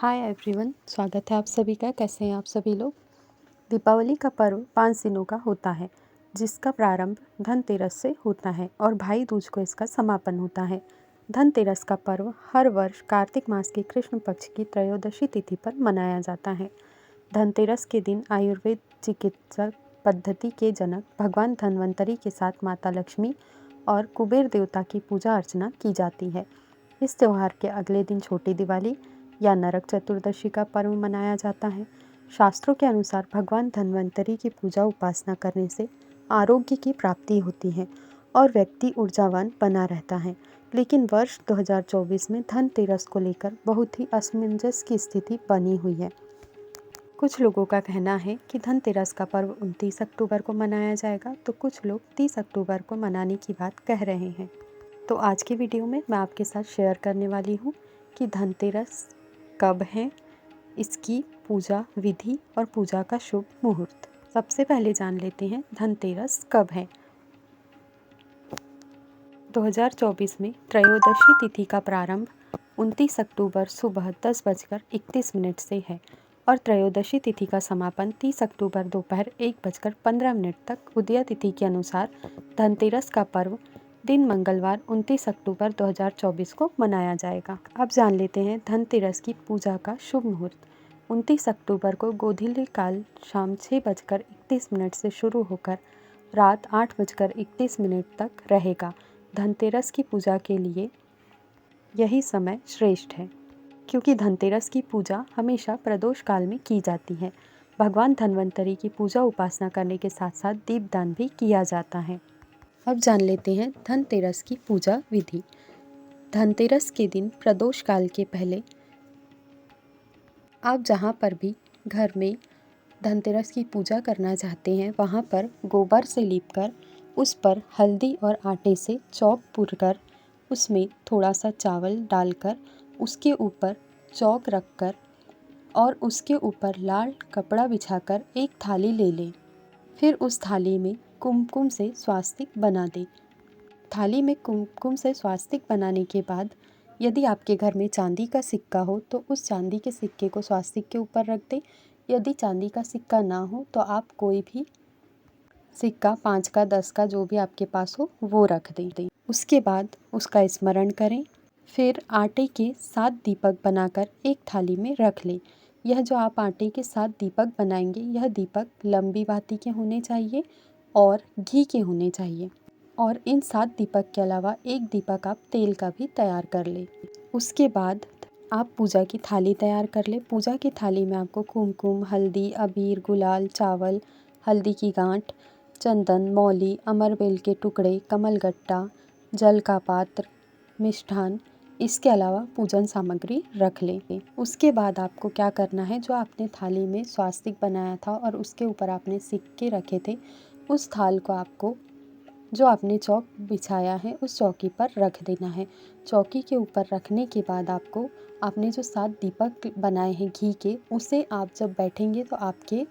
Hi everyone, स्वागत है आप सभी का। कैसे हैं आप सभी लोग। दीपावली का पर्व 5 दिनों का होता है, जिसका प्रारंभ धनतेरस से होता है और भाई दूज को इसका समापन होता है। धनतेरस का पर्व हर वर्ष कार्तिक मास के कृष्ण पक्ष की त्रयोदशी तिथि पर मनाया जाता है। धनतेरस के दिन आयुर्वेद चिकित्सा पद्धति के जनक भगवान धन्वंतरी के साथ माता लक्ष्मी और कुबेर देवता की पूजा अर्चना की जाती है। इस त्यौहार के अगले दिन छोटी दिवाली या नरक चतुर्दशी का पर्व मनाया जाता है। शास्त्रों के अनुसार भगवान धन्वंतरी की पूजा उपासना करने से आरोग्य की प्राप्ति होती है और व्यक्ति ऊर्जावान बना रहता है। लेकिन वर्ष 2024 में धनतेरस को लेकर बहुत ही असमंजस की स्थिति बनी हुई है। कुछ लोगों का कहना है कि धनतेरस का पर्व 29 अक्टूबर को मनाया जाएगा, तो कुछ लोग 30 अक्टूबर को मनाने की बात कह रहे हैं। तो आज की वीडियो में मैं आपके साथ शेयर करने वाली हूँ कि धनतेरस कब है, इसकी पूजा विधि और पूजा का शुभ मुहूर्त। सबसे पहले जान लेते हैं धनतेरस कब है। 2024 में त्रयोदशी तिथि का प्रारंभ 29 अक्टूबर सुबह 10:31 से है और त्रयोदशी तिथि का समापन 30 अक्टूबर दोपहर 1:15 तक उदय तिथि के अनुसार धनतेरस का पर्व दिन मंगलवार 29 अक्टूबर 2024 को मनाया जाएगा। अब जान लेते हैं धनतेरस की पूजा का शुभ मुहूर्त। 29 अक्टूबर को गोधूली काल शाम 6:31 से शुरू होकर रात 8:31 तक रहेगा। धनतेरस की पूजा के लिए यही समय श्रेष्ठ है, क्योंकि धनतेरस की पूजा हमेशा प्रदोष काल में की जाती है। भगवान धन्वंतरी की पूजा उपासना करने के साथ साथ दीपदान भी किया जाता है। अब जान लेते हैं धनतेरस की पूजा विधि। धनतेरस के दिन प्रदोष काल के पहले आप जहाँ पर भी घर में धनतेरस की पूजा करना चाहते हैं, वहाँ पर गोबर से लीपकर उस पर हल्दी और आटे से चौक पूरकर उसमें थोड़ा सा चावल डालकर उसके ऊपर चौक रखकर और उसके ऊपर लाल कपड़ा बिछाकर एक थाली ले लें। फिर उस थाली में कुमकुम से स्वास्तिक बना दें। थाली में कुमकुम से स्वास्तिक बनाने के बाद यदि आपके घर में चांदी का सिक्का हो तो उस चांदी के सिक्के को स्वास्तिक के ऊपर रख दें। यदि चांदी का सिक्का ना हो तो आप कोई भी सिक्का 5 का 10 का जो भी आपके पास हो वो रख दें। उसके बाद उसका स्मरण करें। फिर आटे के 7 दीपक बनाकर एक थाली में रख लें। यह जो आप आटे के 7 दीपक बनाएंगे, यह दीपक लंबी बाती के होने चाहिए और घी के होने चाहिए। और इन 7 दीपक के अलावा एक दीपक आप तेल का भी तैयार कर लें। उसके बाद आप पूजा की थाली तैयार कर लें। पूजा की थाली में आपको कुमकुम, हल्दी, अबीर, गुलाल, चावल, हल्दी की गांठ, चंदन, मौली, अमरबेल के टुकड़े, कमलगट्टा, जल का पात्र, मिष्ठान, इसके अलावा पूजन सामग्री रख लें। उसके बाद आपको क्या करना है, जो आपने थाली में स्वास्तिक बनाया था और उसके ऊपर आपने सिक्के रखे थे, उस थाल को आपको जो आपने चौक बिछाया है उस चौकी पर रख देना है। चौकी के ऊपर रखने के बाद आपको आपने जो 7 दीपक बनाए हैं घी के, उसे आप जब बैठेंगे तो आपके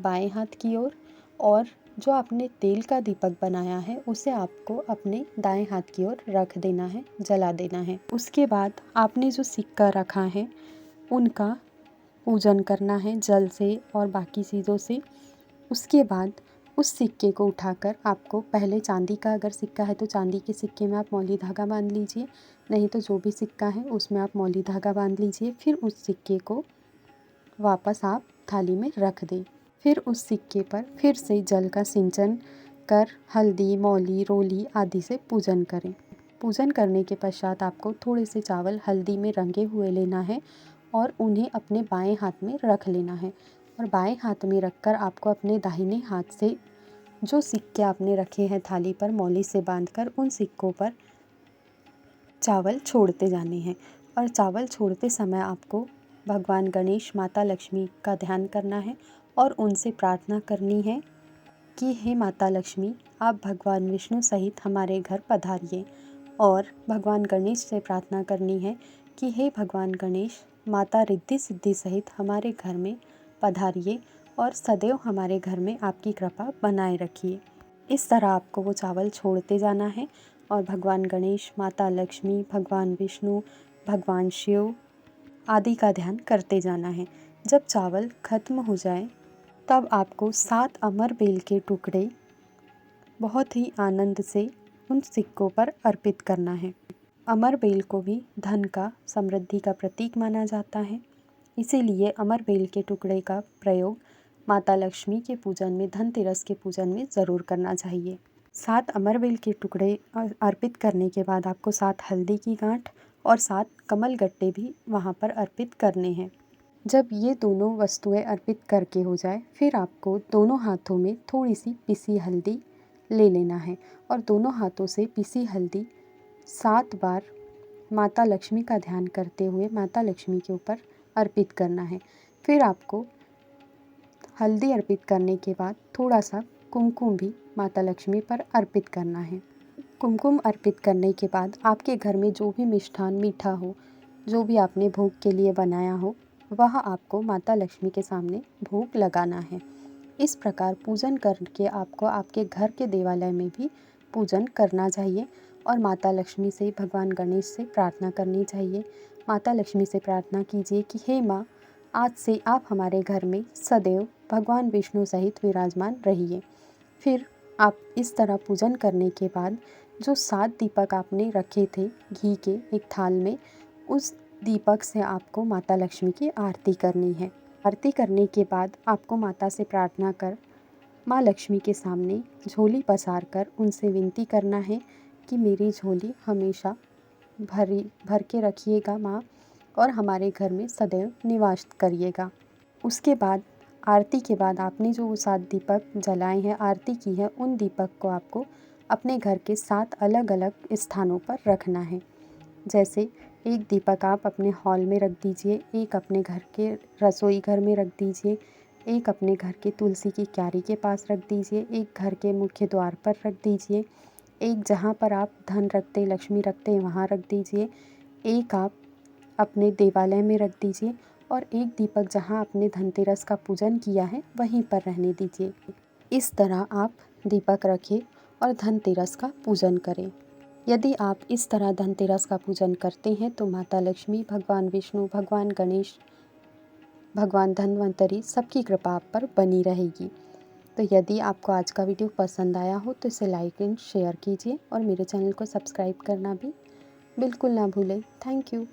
बाएं हाथ की ओर और जो आपने तेल का दीपक बनाया है उसे आपको अपने दाएं हाथ की ओर रख देना है, जला देना है। उसके बाद आपने जो सिक्का रखा है उनका पूजन करना है जल से और बाकी चीज़ों से। उसके बाद उस सिक्के को उठाकर आपको पहले चांदी का अगर सिक्का है तो चांदी के सिक्के में आप मौली धागा बांध लीजिए, नहीं तो जो भी सिक्का है उसमें आप मौली धागा बांध लीजिए। फिर उस सिक्के को वापस आप थाली में रख दें। फिर उस सिक्के पर फिर से जल का सिंचन कर हल्दी, मौली, रोली आदि से पूजन करें। पूजन करने के पश्चात आपको थोड़े से चावल हल्दी में रंगे हुए लेना है और उन्हें अपने बाएं हाथ में रख लेना है। और बाएं हाथ में रखकर आपको अपने दाहिने हाथ से जो सिक्के आपने रखे हैं थाली पर मौली से बांधकर उन सिक्कों पर चावल छोड़ते जाने हैं। और चावल छोड़ते समय आपको भगवान गणेश, माता लक्ष्मी का ध्यान करना है और उनसे प्रार्थना करनी है कि हे माता लक्ष्मी, आप भगवान विष्णु सहित हमारे घर पधारिए। और भगवान गणेश से प्रार्थना करनी है कि हे भगवान गणेश, माता रिद्धि सिद्धि सहित हमारे घर में पधारिए और सदैव हमारे घर में आपकी कृपा बनाए रखिए। इस तरह आपको वो चावल छोड़ते जाना है और भगवान गणेश, माता लक्ष्मी, भगवान विष्णु, भगवान शिव आदि का ध्यान करते जाना है। जब चावल खत्म हो जाए तब आपको 7 अमर बेल के टुकड़े बहुत ही आनंद से उन सिक्कों पर अर्पित करना है। अमर बेल को भी धन का, समृद्धि का प्रतीक माना जाता है। इसीलिए अमर बेल के टुकड़े का प्रयोग माता लक्ष्मी के पूजन में, धनतेरस के पूजन में ज़रूर करना चाहिए। 7 अमर बेल के टुकड़े अर्पित करने के बाद आपको 7 हल्दी की गांठ और 7 कमल गट्टे भी वहाँ पर अर्पित करने हैं। जब ये दोनों वस्तुएं अर्पित करके हो जाए, फिर आपको दोनों हाथों में थोड़ी सी पिसी हल्दी ले लेना है और दोनों हाथों से पिसी हल्दी 7 बार माता लक्ष्मी का ध्यान करते हुए माता लक्ष्मी के ऊपर अर्पित करना है। फिर आपको हल्दी अर्पित करने के बाद थोड़ा सा कुमकुम भी माता लक्ष्मी पर अर्पित करना है। कुमकुम अर्पित करने के बाद आपके घर में जो भी मिष्ठान मीठा हो, जो भी आपने भोग के लिए बनाया हो, वह आपको माता लक्ष्मी के सामने भोग लगाना है। इस प्रकार पूजन करके आपको आपके घर के देवालय में भी पूजन करना चाहिए और माता लक्ष्मी से, भगवान गणेश से प्रार्थना करनी चाहिए। माता लक्ष्मी से प्रार्थना कीजिए कि हे माँ, आज से आप हमारे घर में सदैव भगवान विष्णु सहित विराजमान रहिए। फिर आप इस तरह पूजन करने के बाद जो 7 दीपक आपने रखे थे घी के एक थाल में, उस दीपक से आपको माता लक्ष्मी की आरती करनी है। आरती करने के बाद आपको माता से प्रार्थना कर माँ लक्ष्मी के सामने झोली पसार कर उनसे विनती करना है कि मेरी झोली हमेशा भर के रखिएगा माँ, और हमारे घर में सदैव निवास करिएगा। उसके बाद आरती के बाद आपने जो वो 7 दीपक जलाए हैं, आरती की है, उन दीपक को आपको अपने घर के 7 अलग अलग स्थानों पर रखना है। जैसे एक दीपक आप अपने हॉल में रख दीजिए, एक अपने घर के रसोई घर में रख दीजिए, एक अपने घर के तुलसी की क्यारी के पास रख दीजिए, एक घर के मुख्य द्वार पर रख दीजिए, एक जहाँ पर आप धन रखते, लक्ष्मी रखते हैं वहाँ रख दीजिए, एक आप अपने देवालय में रख दीजिए और एक दीपक जहाँ आपने धनतेरस का पूजन किया है वहीं पर रहने दीजिए। इस तरह आप दीपक रखें और धनतेरस का पूजन करें। यदि आप इस तरह धनतेरस का पूजन करते हैं तो माता लक्ष्मी, भगवान विष्णु, भगवान गणेश, भगवान धन्वंतरी सबकी कृपा आप पर बनी रहेगी। तो यदि आपको आज का वीडियो पसंद आया हो तो इसे लाइक एंड शेयर कीजिए और मेरे चैनल को सब्सक्राइब करना भी बिल्कुल ना भूलें। Thank you.